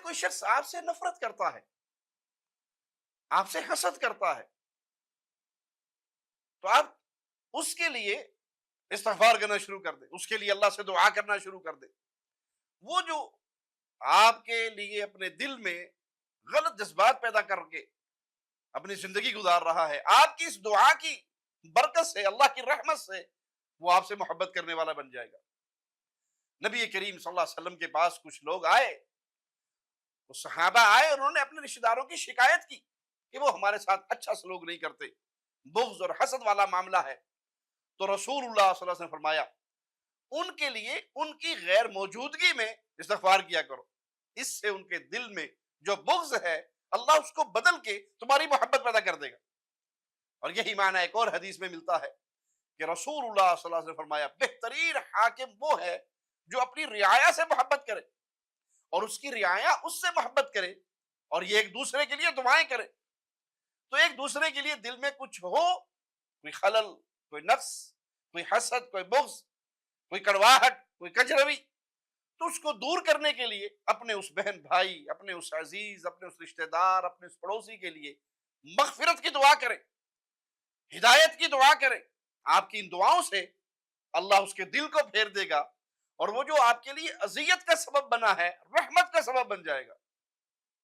کوئی شخص آپ سے نفرت کرتا ہے، آپ سے حسد کرتا ہے، تو آپ اس کے لیے استغفار کرنا شروع کر دیں، اس کے لیے اللہ سے دعا کرنا شروع کر دیں۔ وہ جو آپ کے لیے اپنے دل میں غلط جذبات پیدا کر کے اپنی زندگی گزار رہا ہے، آپ کی اس دعا کی برکت سے، اللہ کی رحمت سے وہ آپ سے محبت کرنے والا بن جائے گا۔ نبی کریم صلی اللہ علیہ وسلم کے پاس کچھ لوگ آئے، وہ صحابہ آئے اور انہوں نے اپنے رشتہ داروں کی شکایت کی کہ وہ ہمارے ساتھ اچھا سلوک نہیں کرتے، بغض اور حسد والا معاملہ ہے۔ تو رسول اللہ صلی اللہ علیہ وسلم نے فرمایا ان کے لیے ان کی غیر موجودگی میں استغفار کیا کرو، اس سے ان کے دل میں جو بغض ہے اللہ اس کو بدل کے تمہاری محبت پیدا کر دے گا۔ اور یہی معنی ایک اور حدیث میں ملتا ہے کہ رسول اللہ صلی اللہ علیہ وسلم نے فرمایا بہترین حاکم وہ ہے جو اپنی رعایا سے محبت کرے اور اس کی رعایا اس سے محبت کرے اور یہ ایک دوسرے کے لیے دعائیں کرے۔ تو ایک دوسرے کے لیے دل میں کچھ ہو، کوئی خلل، کوئی نقص، کوئی حسد، کوئی بغض، کوئی کڑواہٹ، کوئی کجروی، تو اس کو دور کرنے کے لیے اپنے اس بہن بھائی، اپنے اس عزیز، اپنے اس رشتہ دار، اپنے اس پڑوسی کے لیے مغفرت کی دعا کریں، ہدایت کی دعا کریں۔ آپ کی ان دعاؤں سے اللہ اس کے دل کو پھیر دے گا اور وہ جو آپ کے لیے اذیت کا سبب بنا ہے رحمت کا سبب بن جائے گا۔